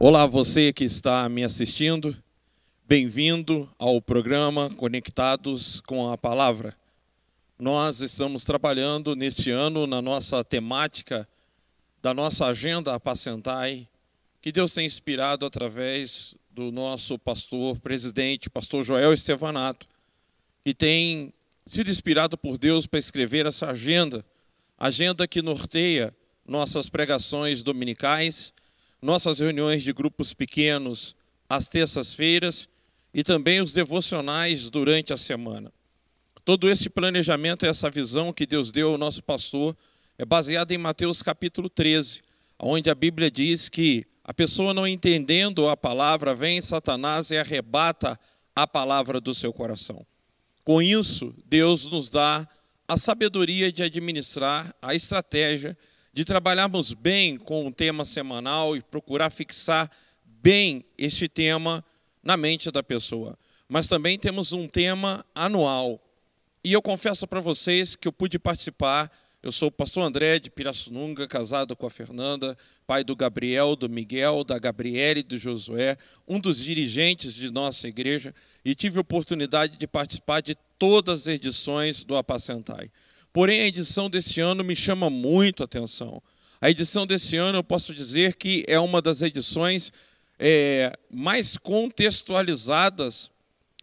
Olá, você que está me assistindo, bem-vindo ao programa Conectados com a Palavra. Nós estamos trabalhando neste ano na nossa temática da nossa agenda Apacentai, que Deus tem inspirado através do nosso pastor presidente, pastor Joel Estevanato, que tem sido inspirado por Deus para escrever essa agenda que norteia nossas pregações dominicais, nossas reuniões de grupos pequenos às terças-feiras e também os devocionais durante a semana. Todo esse planejamento e essa visão que Deus deu ao nosso pastor é baseada em Mateus capítulo 13, onde a Bíblia diz que a pessoa não entendendo a palavra, vem Satanás e arrebata a palavra do seu coração. Com isso, Deus nos dá a sabedoria de administrar, a estratégia de trabalharmos bem com o tema semanal e procurar fixar bem este tema na mente da pessoa. Mas também temos um tema anual. E eu confesso para vocês que eu pude participar. Eu sou o pastor André de Pirassununga, casado com a Fernanda, pai do Gabriel, do Miguel, da Gabriele e do Josué, um dos dirigentes de nossa igreja, e tive a oportunidade de participar de todas as edições do Apacentai. Porém, a edição deste ano me chama muito a atenção. A edição desse ano, eu posso dizer que é uma das edições mais contextualizadas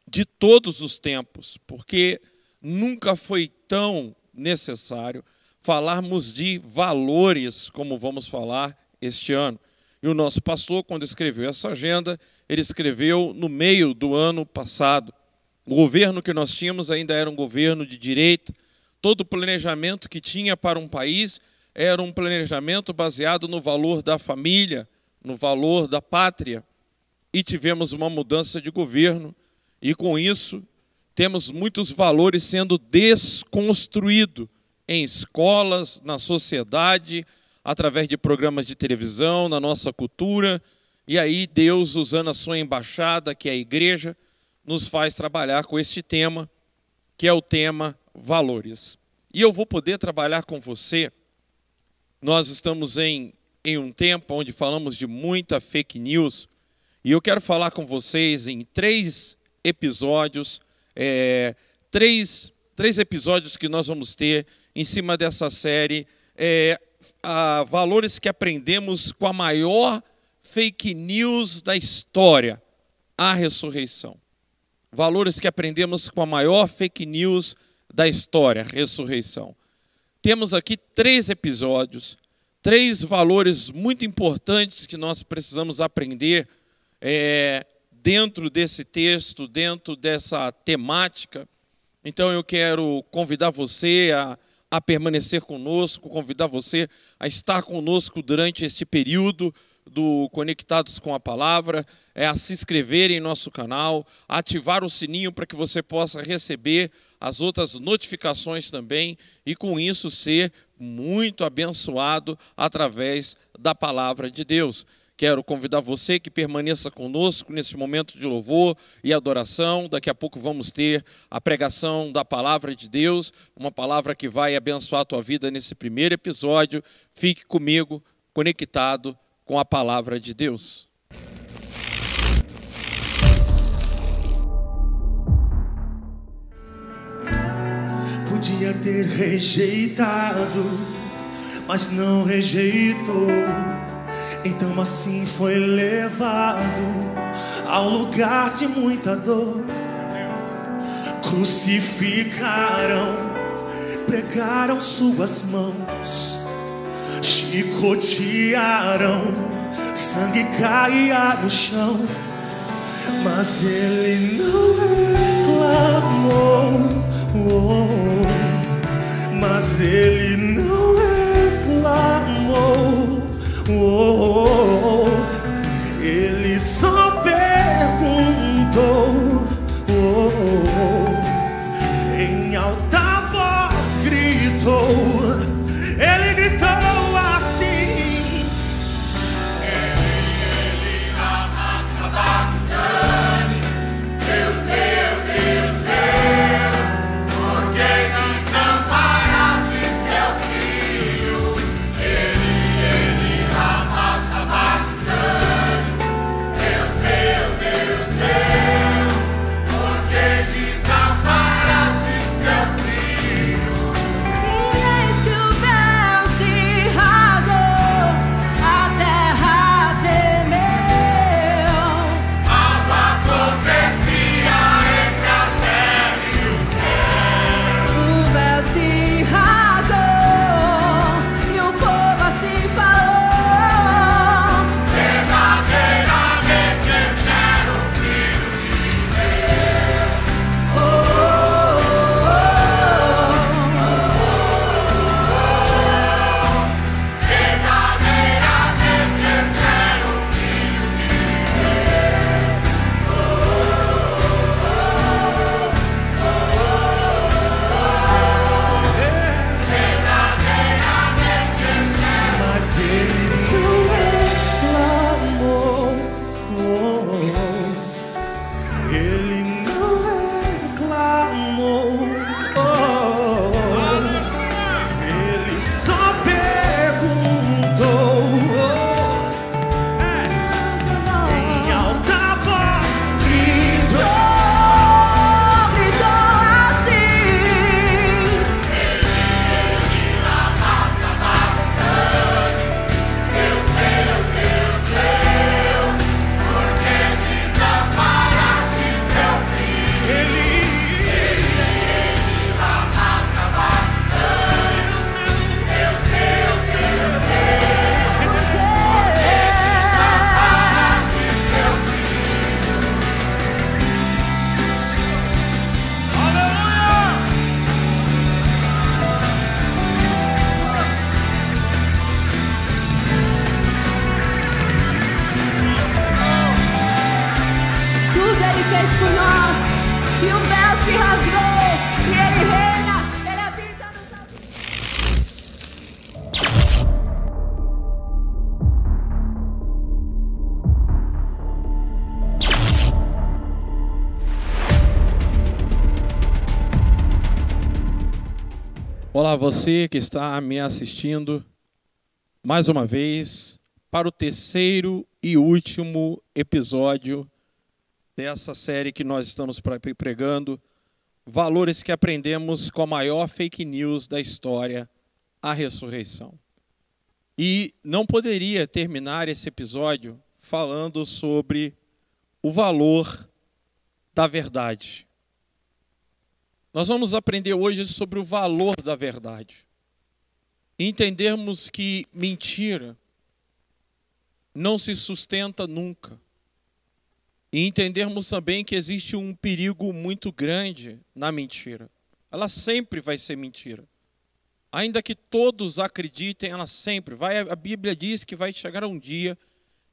de todos os tempos, porque nunca foi tão necessário falarmos de valores como vamos falar este ano. E o nosso pastor, quando escreveu essa agenda, ele escreveu no meio do ano passado. O governo que nós tínhamos ainda era um governo de direita. Todo o planejamento que tinha para um país era um planejamento baseado no valor da família, no valor da pátria. E tivemos uma mudança de governo, e com isso temos muitos valores sendo desconstruídos em escolas, na sociedade, através de programas de televisão, na nossa cultura. E aí Deus, usando a sua embaixada, que é a igreja, nos faz trabalhar com este tema, que é o tema valores. E eu vou poder trabalhar com você. Nós estamos em um tempo onde falamos de muita fake news, e eu quero falar com vocês em três episódios, três episódios que nós vamos ter em cima dessa série, valores que aprendemos com a maior fake news da história, a ressurreição. Valores que aprendemos com a maior fake news da história, a ressurreição. Temos aqui 3 episódios, 3 valores muito importantes que nós precisamos aprender dentro desse texto, dentro dessa temática. Então eu quero convidar você a permanecer conosco, convidar você a estar conosco durante este período do Conectados com a Palavra, a se inscrever em nosso canal, a ativar o sininho para que você possa receber as outras notificações também e com isso ser muito abençoado através da Palavra de Deus. Quero convidar você que permaneça conosco nesse momento de louvor e adoração. Daqui a pouco vamos ter a pregação da Palavra de Deus, uma palavra que vai abençoar a tua vida nesse primeiro episódio. Fique comigo, conectado com a Palavra de Deus. Podia ter rejeitado, mas não rejeitou. Então assim foi levado ao lugar de muita dor. Crucificaram, pregaram suas mãos, chicotearam, sangue caía no chão. Mas ele não reclamou, mas ele não reclamou. Ele só perguntou, em alta voz gritou. Ele gritou assim: ele amassa bacana, Deus meu, Deus meu. Olá, você que está me assistindo mais uma vez para o terceiro e último episódio dessa série que nós estamos pregando, valores que aprendemos com a maior fake news da história, a ressurreição. E não poderia terminar esse episódio falando sobre o valor da verdade. Nós vamos aprender hoje sobre o valor da verdade. E entendermos que mentira não se sustenta nunca. E entendermos também que existe um perigo muito grande na mentira. Ela sempre vai ser mentira. Ainda que todos acreditem, ela sempre vai. A Bíblia diz que vai chegar um dia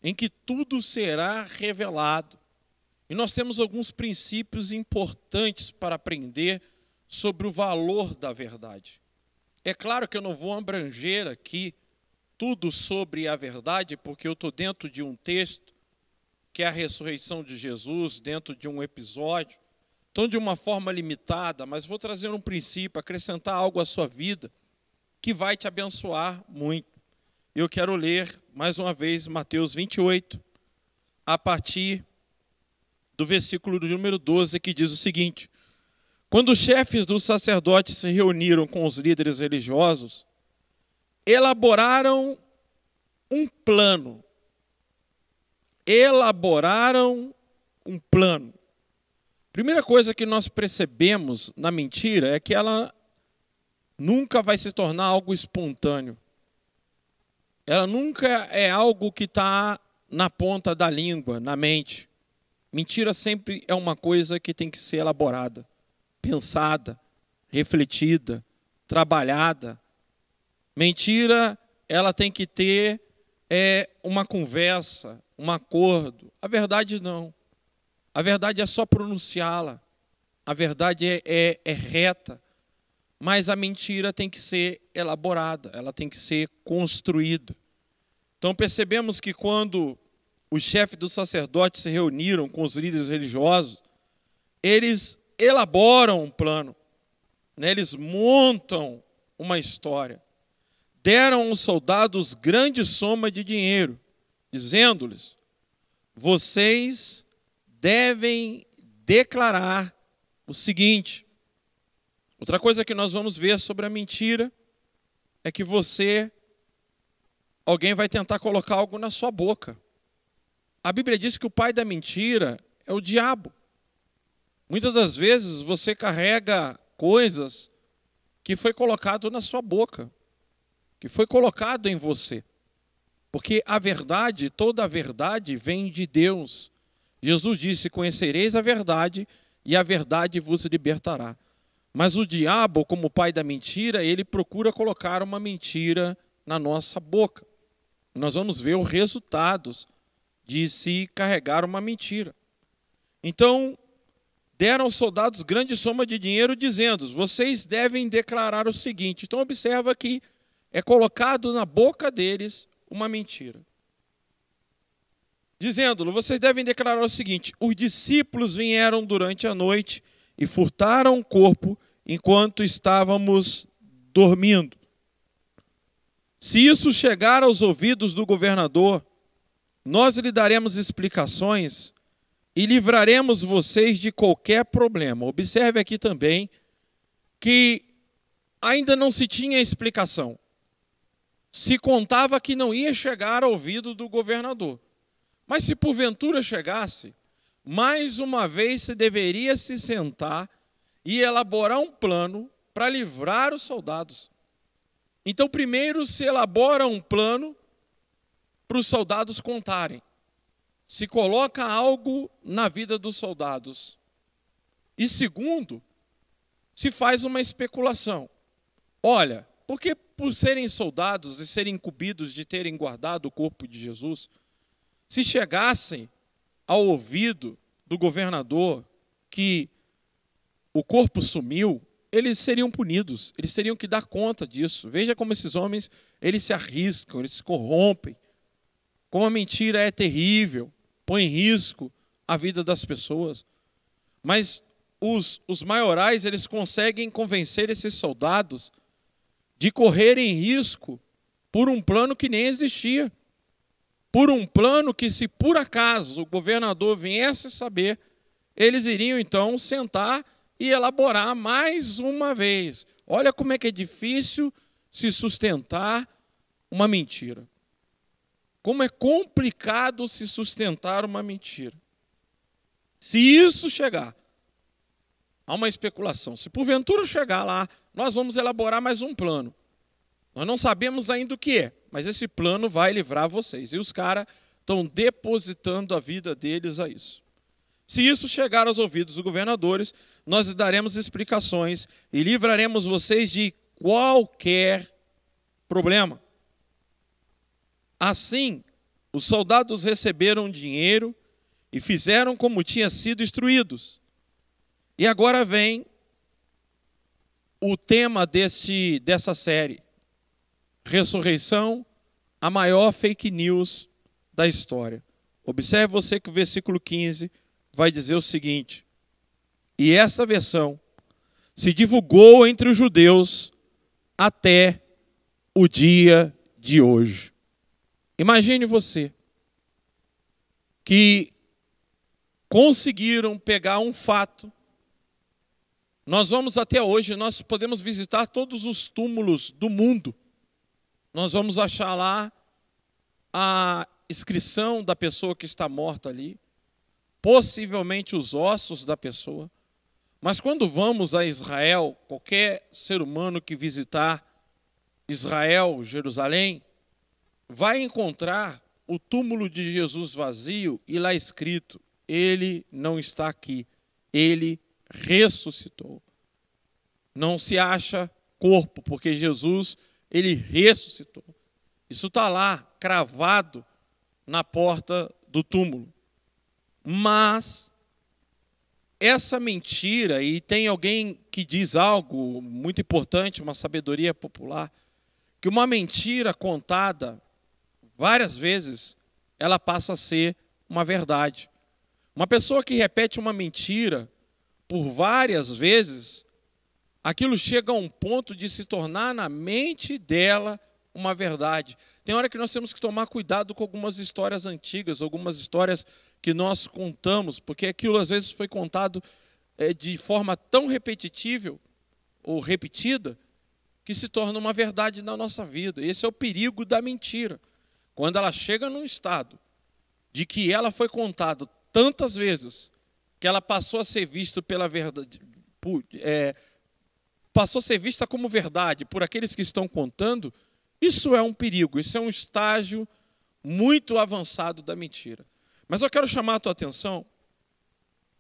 em que tudo será revelado. E nós temos alguns princípios importantes para aprender sobre o valor da verdade. É claro que eu não vou abranger aqui tudo sobre a verdade, porque eu estou dentro de um texto, que é a ressurreição de Jesus, dentro de um episódio, então de uma forma limitada, mas vou trazer um princípio, acrescentar algo à sua vida, que vai te abençoar muito. Eu quero ler, mais uma vez, Mateus 28, a partir do versículo do número 12, que diz o seguinte: quando os chefes dos sacerdotes se reuniram com os líderes religiosos, elaboraram um plano. Primeira coisa que nós percebemos na mentira é que ela nunca vai se tornar algo espontâneo. Ela nunca é algo que está na ponta da língua, na mente. Mentira sempre é uma coisa que tem que ser elaborada, pensada, refletida, trabalhada. Mentira, ela tem que ter uma conversa, um acordo. A verdade não. A verdade é só pronunciá-la. A verdade é reta. Mas a mentira tem que ser elaborada, ela tem que ser construída. Então percebemos que quando os chefes dos sacerdotes se reuniram com os líderes religiosos, eles elaboram um plano, né? Eles montam uma história. Deram aos soldados grande soma de dinheiro, dizendo-lhes: vocês devem declarar o seguinte. Outra coisa que nós vamos ver sobre a mentira é que alguém vai tentar colocar algo na sua boca. A Bíblia diz que o pai da mentira é o diabo. Muitas das vezes você carrega coisas que foi colocado na sua boca, que foi colocado em você. Porque a verdade, toda a verdade vem de Deus. Jesus disse: conhecereis a verdade e a verdade vos libertará. Mas o diabo, como pai da mentira, ele procura colocar uma mentira na nossa boca. Nós vamos ver os resultados de se carregar uma mentira. Então, deram aos soldados grande soma de dinheiro, dizendo: vocês devem declarar o seguinte. Então, observa que é colocado na boca deles uma mentira. Dizendo-lhe: vocês devem declarar o seguinte: os discípulos vieram durante a noite e furtaram o corpo enquanto estávamos dormindo. Se isso chegar aos ouvidos do governador, nós lhe daremos explicações e livraremos vocês de qualquer problema. Observe aqui também que ainda não se tinha explicação. Se contava que não ia chegar ao ouvido do governador. Mas se porventura chegasse, mais uma vez se deveria se sentar e elaborar um plano para livrar os soldados. Então, primeiro se elabora um plano para os soldados contarem. Se coloca algo na vida dos soldados. E segundo, se faz uma especulação. Olha, porque por serem soldados e serem incumbidos de terem guardado o corpo de Jesus, se chegassem ao ouvido do governador que o corpo sumiu, eles seriam punidos, eles teriam que dar conta disso. Veja como esses homens, eles se arriscam, eles se corrompem. Como a mentira é terrível, põe em risco a vida das pessoas. Mas os maiorais, eles conseguem convencer esses soldados de correrem risco por um plano que nem existia. Por um plano que, se por acaso o governador viesse saber, eles iriam então sentar e elaborar mais uma vez. Olha como é que é difícil se sustentar uma mentira. Como é complicado se sustentar uma mentira. Se isso chegar a uma especulação, se porventura chegar lá, nós vamos elaborar mais um plano. Nós não sabemos ainda o que é, mas esse plano vai livrar vocês. E os caras estão depositando a vida deles a isso. Se isso chegar aos ouvidos dos governadores, nós daremos explicações e livraremos vocês de qualquer problema. Assim, os soldados receberam dinheiro e fizeram como tinha sido instruídos. E agora vem o tema dessa série. Ressurreição, a maior fake news da história. Observe você que o versículo 15 vai dizer o seguinte: e essa versão se divulgou entre os judeus até o dia de hoje. Imagine você que conseguiram pegar um fato. Nós vamos até hoje, nós podemos visitar todos os túmulos do mundo. Nós vamos achar lá a inscrição da pessoa que está morta ali, possivelmente os ossos da pessoa. Mas quando vamos a Israel, qualquer ser humano que visitar Israel, Jerusalém, vai encontrar o túmulo de Jesus vazio e lá escrito: ele não está aqui, ele ressuscitou. Não se acha corpo, porque Jesus, ele ressuscitou. Isso está lá, cravado na porta do túmulo. Mas essa mentira, e tem alguém que diz algo muito importante, uma sabedoria popular, que uma mentira contada várias vezes, ela passa a ser uma verdade. Uma pessoa que repete uma mentira por várias vezes, aquilo chega a um ponto de se tornar na mente dela uma verdade. Tem hora que nós temos que tomar cuidado com algumas histórias antigas, algumas histórias que nós contamos, porque aquilo às vezes foi contado de forma tão repetitiva ou repetida, que se torna uma verdade na nossa vida. Esse é o perigo da mentira. Quando ela chega num estado de que ela foi contada tantas vezes, que ela passou a ser vista pela verdade, passou a ser vista como verdade por aqueles que estão contando, isso é um perigo, isso é um estágio muito avançado da mentira. Mas eu quero chamar a tua atenção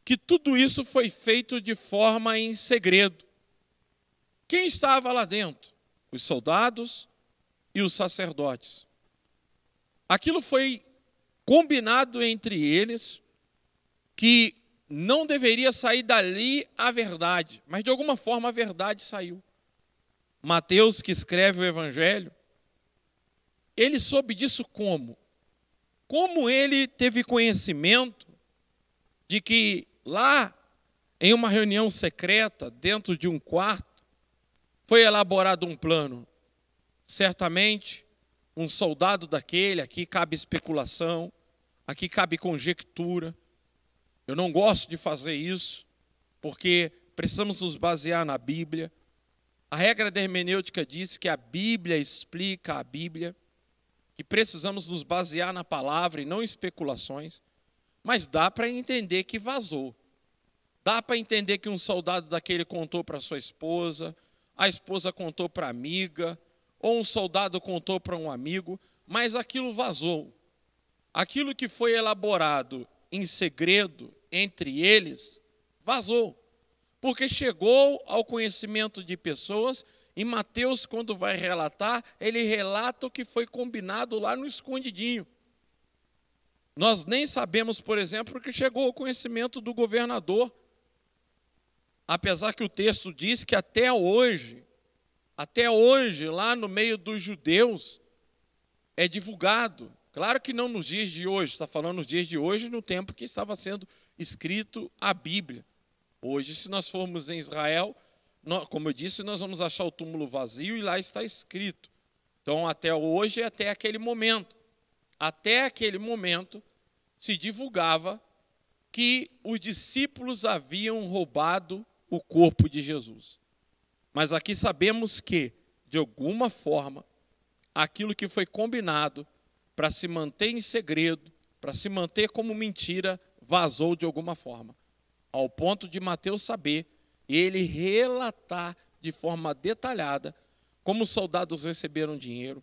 que tudo isso foi feito de forma em segredo. Quem estava lá dentro? Os soldados e os sacerdotes. Aquilo foi combinado entre eles que não deveria sair dali a verdade, mas de alguma forma a verdade saiu. Mateus, que escreve o Evangelho, ele soube disso como? Como ele teve conhecimento de que lá, em uma reunião secreta, dentro de um quarto, foi elaborado um plano. Certamente, um soldado daquele, aqui cabe especulação, aqui cabe conjectura. Eu não gosto de fazer isso, porque precisamos nos basear na Bíblia. A regra da hermenêutica diz que a Bíblia explica a Bíblia, e precisamos nos basear na palavra e não em especulações. Mas dá para entender que vazou. Dá para entender que um soldado daquele contou para sua esposa, a esposa contou para a amiga, ou um soldado contou para um amigo, mas aquilo vazou. Aquilo que foi elaborado em segredo entre eles, vazou. Porque chegou ao conhecimento de pessoas, e Mateus, quando vai relatar, ele relata o que foi combinado lá no escondidinho. Nós nem sabemos, por exemplo, que chegou ao conhecimento do governador. Apesar que o texto diz que até hoje, lá no meio dos judeus, é divulgado. Claro que não nos dias de hoje, está falando nos dias de hoje, no tempo que estava sendo escrito a Bíblia. Hoje, se nós formos em Israel, Como eu disse, nós vamos achar o túmulo vazio e lá está escrito. Então, até hoje, até aquele momento. Até aquele momento, se divulgava que os discípulos haviam roubado o corpo de Jesus. Mas aqui sabemos que, de alguma forma, aquilo que foi combinado para se manter em segredo, para se manter como mentira, vazou de alguma forma. Ao ponto de Mateus saber e ele relatar de forma detalhada como os soldados receberam dinheiro,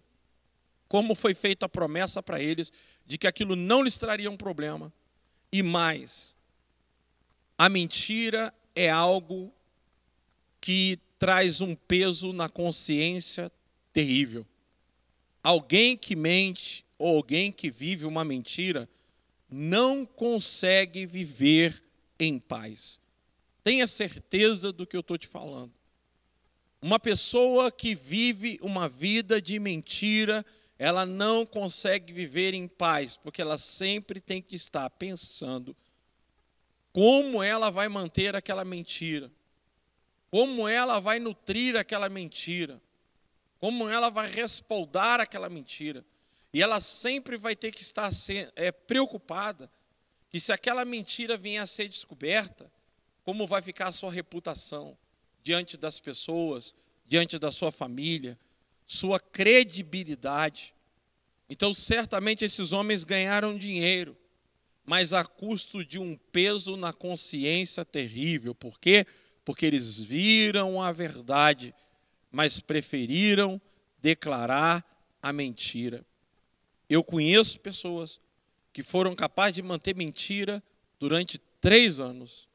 como foi feita a promessa para eles de que aquilo não lhes traria um problema. E mais, a mentira é algo que traz um peso na consciência terrível. Alguém que mente ou alguém que vive uma mentira não consegue viver em paz. Tenha certeza do que eu estou te falando. Uma pessoa que vive uma vida de mentira, ela não consegue viver em paz, porque ela sempre tem que estar pensando como ela vai manter aquela mentira, como ela vai nutrir aquela mentira, como ela vai respaldar aquela mentira. E ela sempre vai ter que estar preocupada que se aquela mentira vier a ser descoberta, como vai ficar a sua reputação diante das pessoas, diante da sua família, sua credibilidade. Então, certamente esses homens ganharam dinheiro, mas a custo de um peso na consciência terrível. Por quê? Porque eles viram a verdade, mas preferiram declarar a mentira. Eu conheço pessoas que foram capazes de manter mentira durante 3 anos,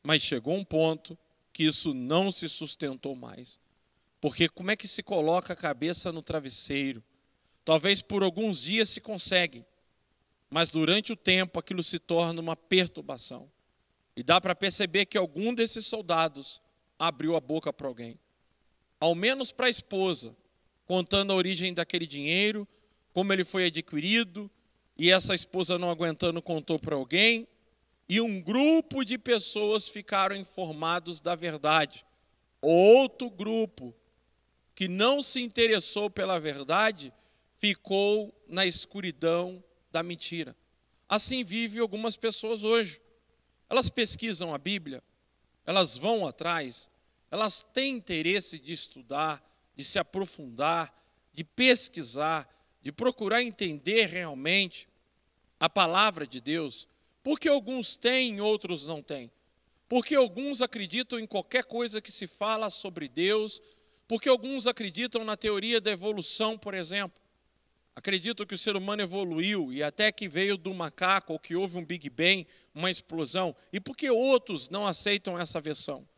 mas chegou um ponto que isso não se sustentou mais. Porque como é que se coloca a cabeça no travesseiro? Talvez por alguns dias se consegue, mas durante o tempo aquilo se torna uma perturbação. E dá para perceber que algum desses soldados abriu a boca para alguém. Ao menos para a esposa, contando a origem daquele dinheiro, como ele foi adquirido, e essa esposa não aguentando contou para alguém, e um grupo de pessoas ficaram informados da verdade. Outro grupo, que não se interessou pela verdade, ficou na escuridão da mentira. Assim vivem algumas pessoas hoje. Elas pesquisam a Bíblia, elas vão atrás, elas têm interesse de estudar, de se aprofundar, de pesquisar, de procurar entender realmente a palavra de Deus, porque alguns têm e outros não têm. Porque alguns acreditam em qualquer coisa que se fala sobre Deus, porque alguns acreditam na teoria da evolução, por exemplo. Acreditam que o ser humano evoluiu e até que veio do macaco, ou que houve um Big Bang, uma explosão. E por que outros não aceitam essa versão?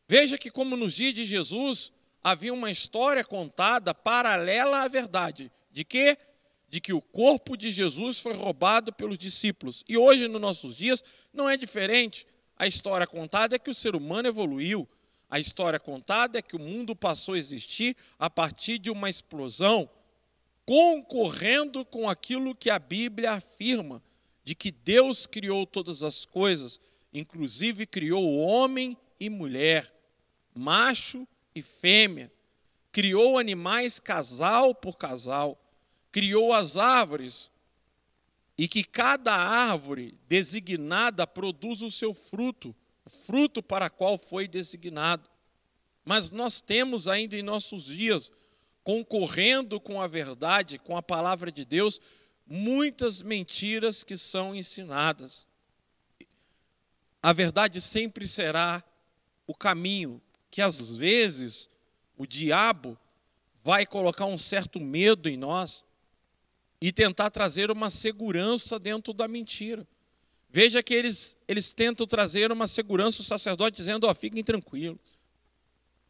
Veja que como nos dias de Jesus, havia uma história contada paralela à verdade. De quê? De que o corpo de Jesus foi roubado pelos discípulos. E hoje, nos nossos dias, não é diferente. A história contada é que o ser humano evoluiu. A história contada é que o mundo passou a existir a partir de uma explosão, concorrendo com aquilo que a Bíblia afirma, de que Deus criou todas as coisas, inclusive criou o homem e mulher, macho e fêmea, criou animais casal por casal, criou as árvores, e que cada árvore designada produz o seu fruto, o fruto para qual foi designado. Mas nós temos ainda em nossos dias, concorrendo com a verdade, com a palavra de Deus, muitas mentiras que são ensinadas. A verdade sempre será o caminho, que às vezes o diabo vai colocar um certo medo em nós e tentar trazer uma segurança dentro da mentira. Veja que eles tentam trazer uma segurança, o sacerdote dizendo, fiquem tranquilos,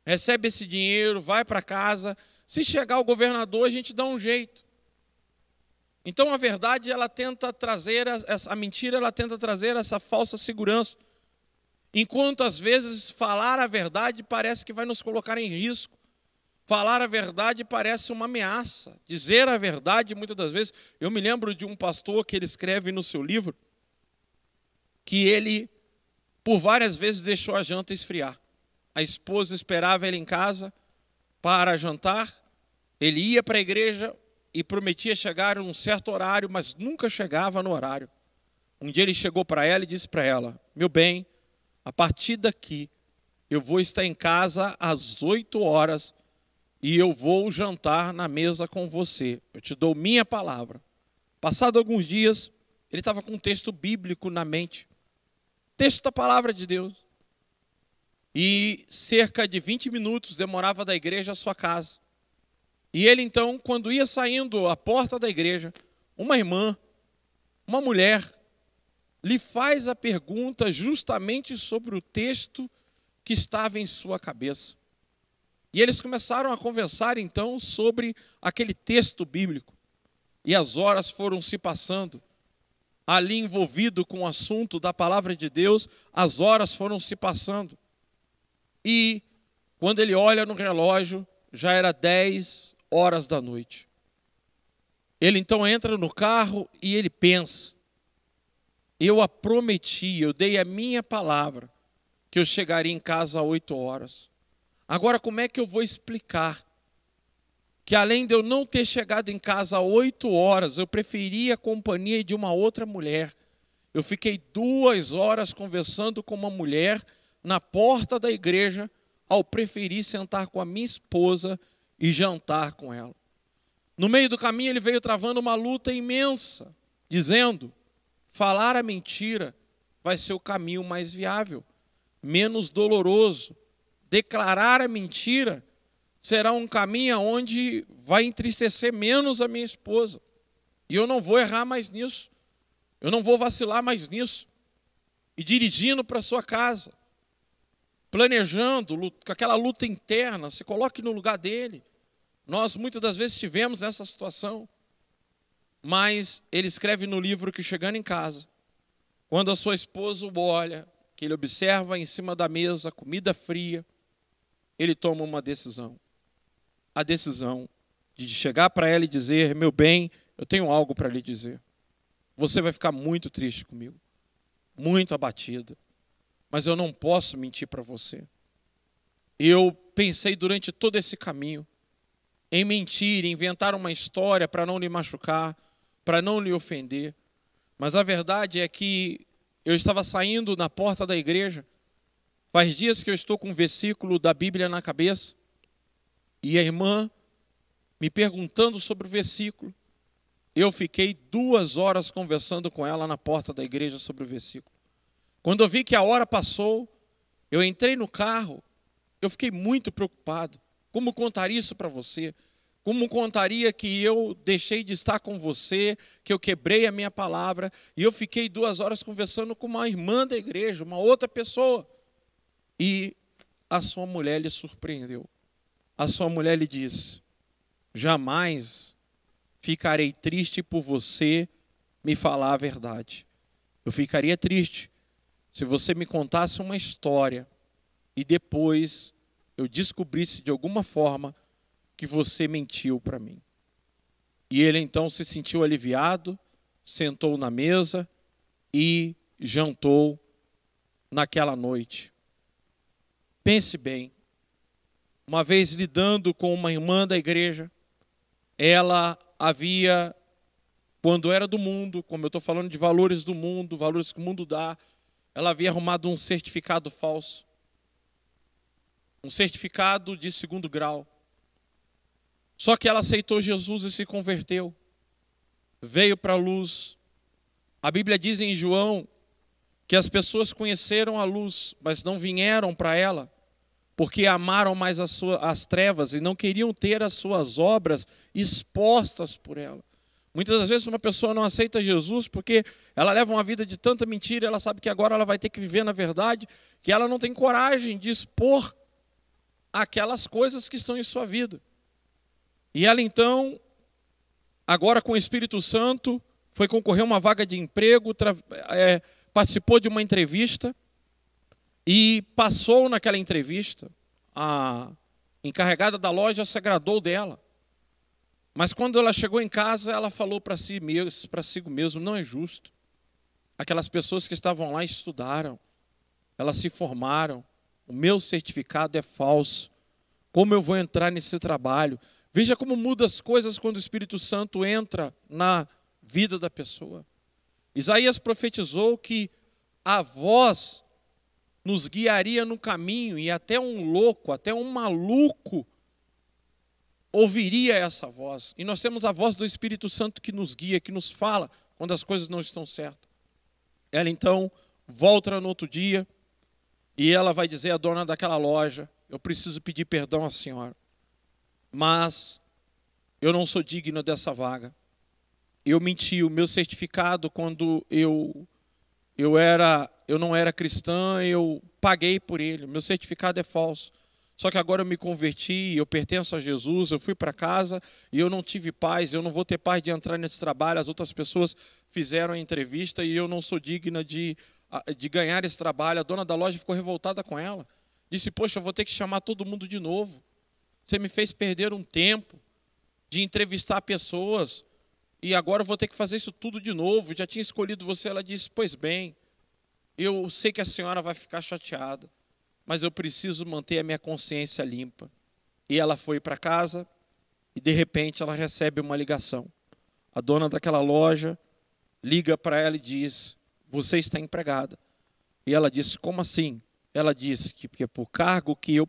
recebe esse dinheiro, vai para casa, se chegar o governador a gente dá um jeito. Então a verdade, ela tenta trazer, a mentira, ela tenta trazer essa falsa segurança. Enquanto às vezes falar a verdade parece que vai nos colocar em risco. Falar a verdade parece uma ameaça. Dizer a verdade, muitas das vezes, eu me lembro de um pastor que ele escreve no seu livro, que ele, por várias vezes, deixou a janta esfriar. a esposa esperava ele em casa para jantar, ele ia para a igreja e prometia chegar em um certo horário, mas nunca chegava no horário. Um dia ele chegou para ela e disse para ela: meu bem, a partir daqui eu vou estar em casa às 8 horas e eu vou jantar na mesa com você. Eu te dou minha palavra. Passado alguns dias, ele estava com um texto bíblico na mente. Texto da palavra de Deus. E cerca de 20 minutos demorava da igreja à sua casa. E ele então, quando ia saindo à porta da igreja, uma irmã, uma mulher, lhe faz a pergunta justamente sobre o texto que estava em sua cabeça. E eles começaram a conversar então sobre aquele texto bíblico. E as horas foram se passando. Ali envolvido com o assunto da palavra de Deus, as horas foram se passando. E quando ele olha no relógio, já era 10 horas da noite. Ele então entra no carro e ele pensa: eu a prometi, eu dei a minha palavra que eu chegaria em casa às 8 horas. Agora como é que eu vou explicar que além de eu não ter chegado em casa às 8 horas, eu preferi a companhia de uma outra mulher? Eu fiquei 2 horas conversando com uma mulher na porta da igreja, ao preferir sentar com a minha esposa e jantar com ela. No meio do caminho ele veio travando uma luta imensa, dizendo: falar a mentira vai ser o caminho mais viável, menos doloroso. Declarar a mentira será um caminho onde vai entristecer menos a minha esposa. E eu não vou errar mais nisso. Eu não vou vacilar mais nisso. E dirigindo para sua casa, planejando, com aquela luta interna, se coloque no lugar dele. Nós muitas das vezes estivemos nessa situação. Mas ele escreve no livro que chegando em casa, quando a sua esposa o olha, que ele observa em cima da mesa comida fria, ele toma uma decisão. A decisão de chegar para ela e dizer: meu bem, eu tenho algo para lhe dizer. Você vai ficar muito triste comigo, muito abatida, mas eu não posso mentir para você. Eu pensei durante todo esse caminho em mentir, em inventar uma história para não lhe machucar, para não lhe ofender. Mas a verdade é que eu estava saindo na porta da igreja, faz dias que eu estou com um versículo da Bíblia na cabeça, e a irmã me perguntando sobre o versículo. Eu fiquei 2 horas conversando com ela na porta da igreja sobre o versículo. Quando eu vi que a hora passou, eu entrei no carro, eu fiquei muito preocupado. Como contaria isso para você? Como contaria que eu deixei de estar com você, que eu quebrei a minha palavra, e eu fiquei 2 horas conversando com uma irmã da igreja, uma outra pessoa. E a sua mulher lhe surpreendeu. A sua mulher lhe disse: jamais ficarei triste por você me falar a verdade. Eu ficaria triste se você me contasse uma história e depois eu descobrisse de alguma forma que você mentiu para mim. E ele então se sentiu aliviado, sentou na mesa e jantou naquela noite. Pense bem, uma vez lidando com uma irmã da igreja, ela havia, quando era do mundo, como eu estou falando de valores do mundo, valores que o mundo dá, ela havia arrumado um certificado falso. Um certificado de 2º grau. Só que ela aceitou Jesus e se converteu. Veio para a luz. A Bíblia diz em João que as pessoas conheceram a luz, mas não vieram para ela, porque amaram mais as trevas e não queriam ter as suas obras expostas por ela. Muitas das vezes uma pessoa não aceita Jesus porque ela leva uma vida de tanta mentira, ela sabe que agora ela vai ter que viver na verdade, que ela não tem coragem de expor aquelas coisas que estão em sua vida. E ela então, agora com o Espírito Santo, foi concorrer a uma vaga de emprego, participou de uma entrevista e passou naquela entrevista. A encarregada da loja se agradou dela. Mas quando ela chegou em casa, ela falou para si mesmo: não é justo. Aquelas pessoas que estavam lá estudaram, elas se formaram, o meu certificado é falso. Como eu vou entrar nesse trabalho? Veja como muda as coisas quando o Espírito Santo entra na vida da pessoa. Isaías profetizou que a voz nos guiaria no caminho e até um louco, até um maluco ouviria essa voz. E nós temos a voz do Espírito Santo que nos guia, que nos fala quando as coisas não estão certas. Ela então volta no outro dia e ela vai dizer à dona daquela loja: eu preciso pedir perdão à senhora, mas eu não sou digno dessa vaga. Eu menti, o meu certificado quando eu não era cristã, eu paguei por ele, meu certificado é falso. Só que agora eu me converti, eu pertenço a Jesus, eu fui para casa e eu não tive paz, eu não vou ter paz de entrar nesse trabalho. As outras pessoas fizeram a entrevista e eu não sou digna de ganhar esse trabalho. A dona da loja ficou revoltada com ela. Disse: poxa, eu vou ter que chamar todo mundo de novo. Você me fez perder um tempo de entrevistar pessoas e agora eu vou ter que fazer isso tudo de novo. Já tinha escolhido você. Ela disse: pois bem, eu sei que a senhora vai ficar chateada, mas eu preciso manter a minha consciência limpa. E ela foi para casa e de repente ela recebe uma ligação. A dona daquela loja liga para ela e diz: você está empregada. E ela disse: como assim? Ela disse que porque por cargo que eu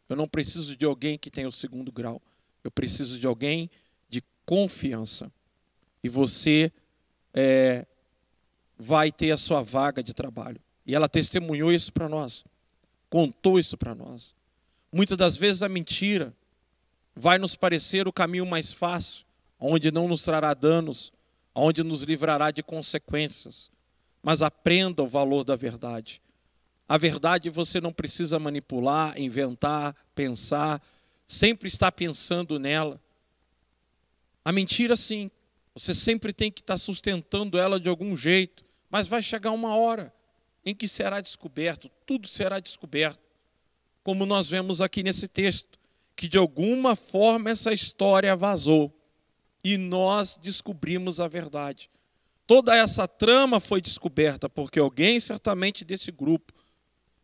não preciso de alguém que tenha o 2º grau. Eu preciso de alguém de confiança. E você vai ter a sua vaga de trabalho. E ela testemunhou isso para nós. Contou isso para nós. Muitas das vezes a mentira vai nos parecer o caminho mais fácil, onde não nos trará danos, onde nos livrará de consequências. Mas aprenda o valor da verdade. A verdade você não precisa manipular, inventar, pensar, sempre estar pensando nela. A mentira, sim, você sempre tem que estar sustentando ela de algum jeito, mas vai chegar uma hora em que será descoberto, tudo será descoberto. Como nós vemos aqui nesse texto, que de alguma forma essa história vazou e nós descobrimos a verdade. Toda essa trama foi descoberta porque alguém certamente desse grupo,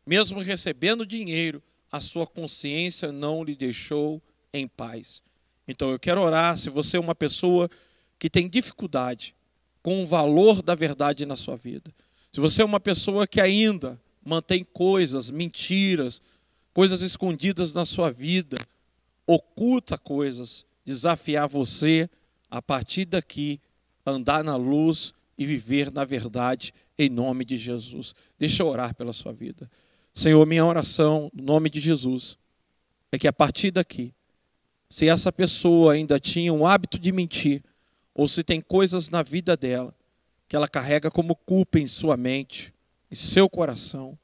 mesmo recebendo dinheiro, a sua consciência não lhe deixou em paz. Então eu quero orar, se você é uma pessoa que tem dificuldade com o valor da verdade na sua vida, se você é uma pessoa que ainda mantém coisas, mentiras, coisas escondidas na sua vida, oculta coisas, desafiar você a partir daqui, andar na luz e viver na verdade em nome de Jesus. Deixa eu orar pela sua vida. Senhor, minha oração, no nome de Jesus, é que a partir daqui, se essa pessoa ainda tinha um hábito de mentir, ou se tem coisas na vida dela, que ela carrega como culpa em sua mente, em seu coração,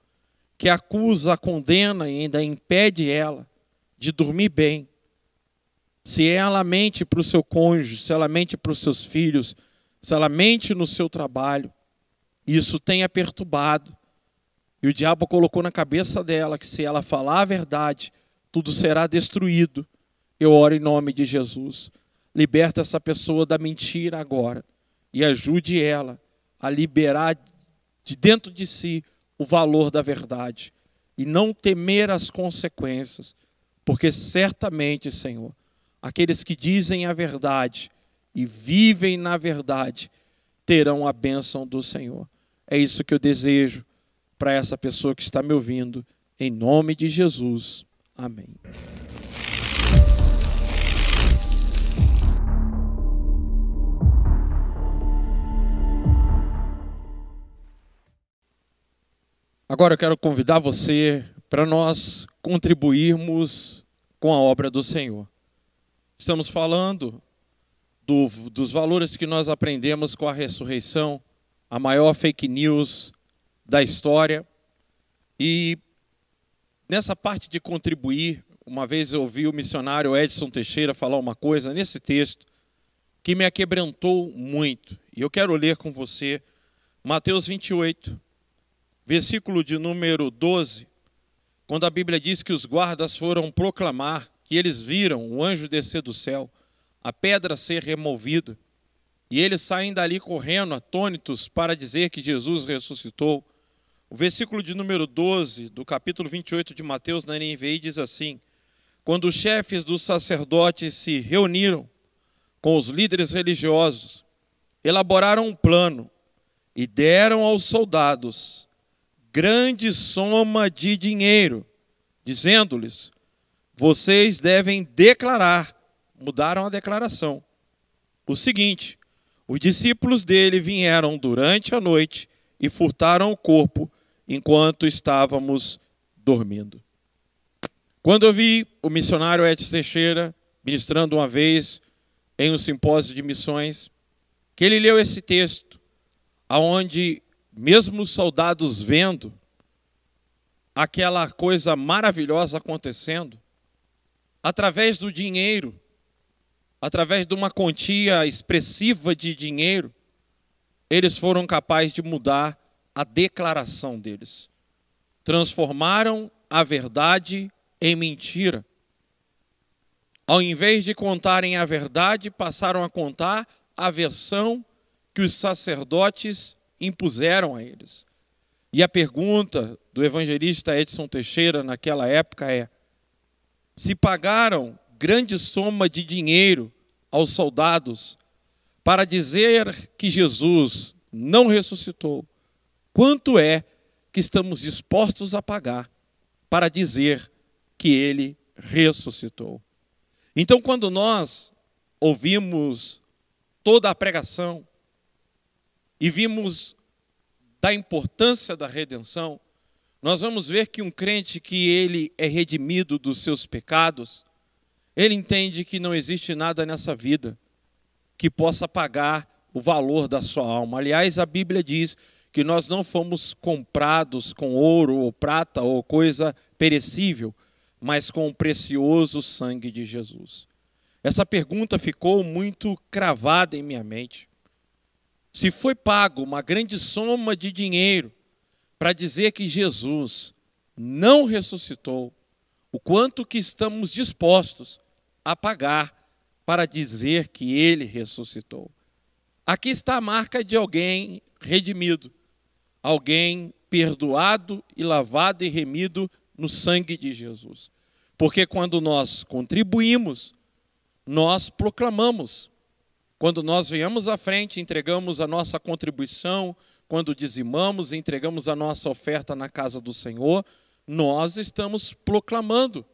que acusa, condena e ainda impede ela de dormir bem, se ela mente para o seu cônjuge, se ela mente para os seus filhos, se ela mente no seu trabalho, isso tenha perturbado. E o diabo colocou na cabeça dela que se ela falar a verdade, tudo será destruído. Eu oro em nome de Jesus. Liberta essa pessoa da mentira agora e ajude ela a liberar de dentro de si o valor da verdade e não temer as consequências, porque certamente, Senhor, aqueles que dizem a verdade e vivem na verdade terão a bênção do Senhor. É isso que eu desejo para essa pessoa que está me ouvindo, em nome de Jesus. Amém. Agora eu quero convidar você para nós contribuirmos com a obra do Senhor. Estamos falando dos valores que nós aprendemos com a ressurreição, a maior fake news da história. E nessa parte de contribuir, uma vez eu ouvi o missionário Edson Teixeira falar uma coisa nesse texto que me aquebrantou muito. E eu quero ler com você Mateus 28, versículo de número 12, quando a Bíblia diz que os guardas foram proclamar que eles viram o anjo descer do céu, a pedra ser removida, e eles saem dali correndo, atônitos, para dizer que Jesus ressuscitou. O versículo de número 12 do capítulo 28 de Mateus na NVI diz assim: quando os chefes dos sacerdotes se reuniram com os líderes religiosos, elaboraram um plano e deram aos soldados grande soma de dinheiro, dizendo-lhes: vocês devem declarar, mudaram a declaração, o seguinte: os discípulos dele vieram durante a noite e furtaram o corpo enquanto estávamos dormindo. Quando eu vi o missionário Edson Teixeira ministrando uma vez em um simpósio de missões, que ele leu esse texto, aonde mesmo os soldados vendo aquela coisa maravilhosa acontecendo, através do dinheiro, através de uma quantia expressiva de dinheiro, eles foram capazes de mudar a declaração deles. Transformaram a verdade em mentira. Ao invés de contarem a verdade, passaram a contar a versão que os sacerdotes impuseram a eles. E a pergunta do evangelista Edson Teixeira naquela época é: se pagaram grande soma de dinheiro aos soldados para dizer que Jesus não ressuscitou, quanto é que estamos dispostos a pagar para dizer que ele ressuscitou? Então, quando nós ouvimos toda a pregação e vimos da importância da redenção, nós vamos ver que um crente que ele é redimido dos seus pecados, ele entende que não existe nada nessa vida que possa pagar o valor da sua alma. Aliás, a Bíblia diz que nós não fomos comprados com ouro ou prata ou coisa perecível, mas com o precioso sangue de Jesus. Essa pergunta ficou muito cravada em minha mente. Se foi pago uma grande soma de dinheiro para dizer que Jesus não ressuscitou, o quanto que estamos dispostos a pagar para dizer que ele ressuscitou? Aqui está a marca de alguém redimido, alguém perdoado e lavado e remido no sangue de Jesus. Porque quando nós contribuímos, nós proclamamos. Quando nós viemos à frente, entregamos a nossa contribuição, quando dizimamos, entregamos a nossa oferta na casa do Senhor, nós estamos proclamando.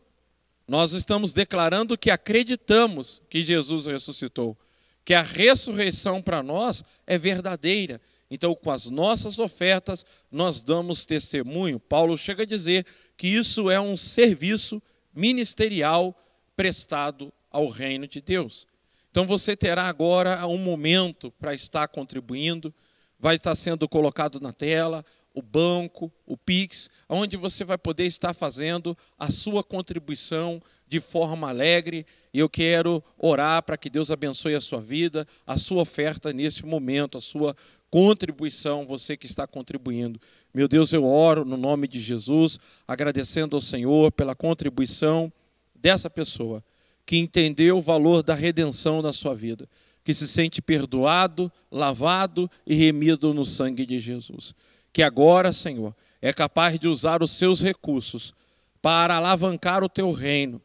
Nós estamos declarando que acreditamos que Jesus ressuscitou, que a ressurreição para nós é verdadeira. Então, com as nossas ofertas, nós damos testemunho. Paulo chega a dizer que isso é um serviço ministerial prestado ao reino de Deus. Então, você terá agora um momento para estar contribuindo. Vai estar sendo colocado na tela o banco, o Pix, onde você vai poder estar fazendo a sua contribuição de forma alegre. E eu quero orar para que Deus abençoe a sua vida, a sua oferta neste momento, a sua contribuição, você que está contribuindo. Meu Deus, eu oro no nome de Jesus, agradecendo ao Senhor pela contribuição dessa pessoa que entendeu o valor da redenção na sua vida, que se sente perdoado, lavado e remido no sangue de Jesus. Que agora, Senhor, é capaz de usar os seus recursos para alavancar o teu reino,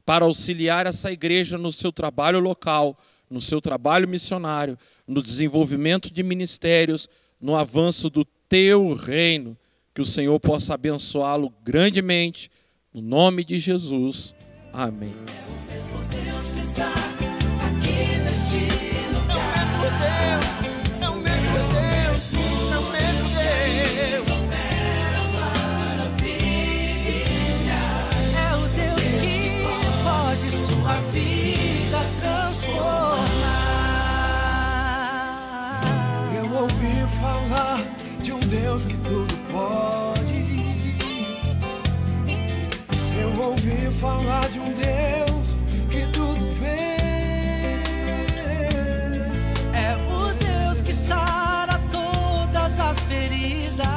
para auxiliar essa igreja no seu trabalho local, no seu trabalho missionário, no desenvolvimento de ministérios, no avanço do teu reino, que o Senhor possa abençoá-lo grandemente, no nome de Jesus. Amém. Deus que tudo pode. Eu ouvi falar de um Deus que tudo vê. É o Deus que sara todas as feridas,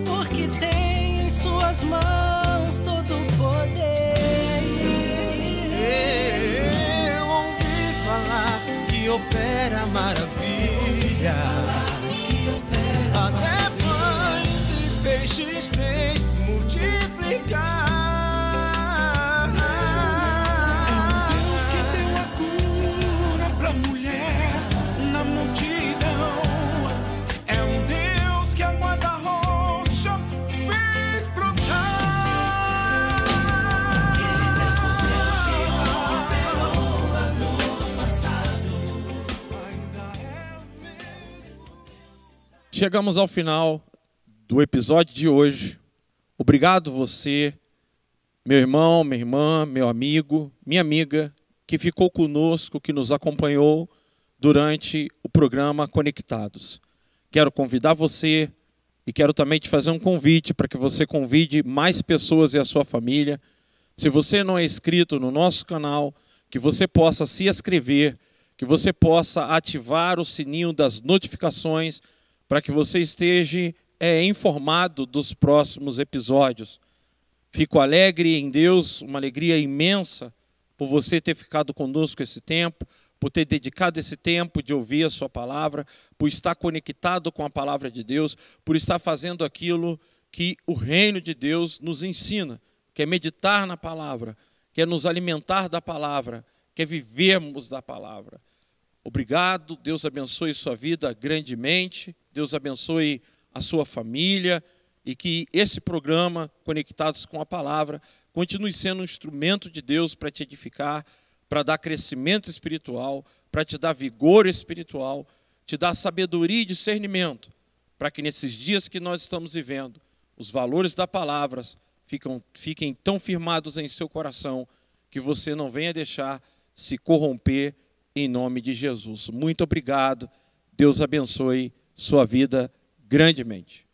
porque tem em suas mãos todo o poder. Eu ouvi falar que opera maravilha. Até X fez multiplicar. Chegamos ao final do episódio de hoje. Obrigado você, meu irmão, minha irmã, meu amigo, minha amiga, que ficou conosco, que nos acompanhou durante o programa Conectados. Quero convidar você e quero também te fazer um convite para que você convide mais pessoas e a sua família. Se você não é inscrito no nosso canal, que você possa se inscrever, que você possa ativar o sininho das notificações para que você esteja informado dos próximos episódios. Fico alegre em Deus, uma alegria imensa por você ter ficado conosco esse tempo, por ter dedicado esse tempo de ouvir a sua palavra, por estar conectado com a palavra de Deus, por estar fazendo aquilo que o reino de Deus nos ensina, que é meditar na palavra, que é nos alimentar da palavra, que é vivermos da palavra. Obrigado, Deus abençoe sua vida grandemente, Deus abençoe a sua família e que esse programa, Conectados com a Palavra, continue sendo um instrumento de Deus para te edificar, para dar crescimento espiritual, para te dar vigor espiritual, te dar sabedoria e discernimento, para que nesses dias que nós estamos vivendo, os valores da palavra fiquem tão firmados em seu coração que você não venha deixar se corromper em nome de Jesus. Muito obrigado. Deus abençoe sua vida grandemente.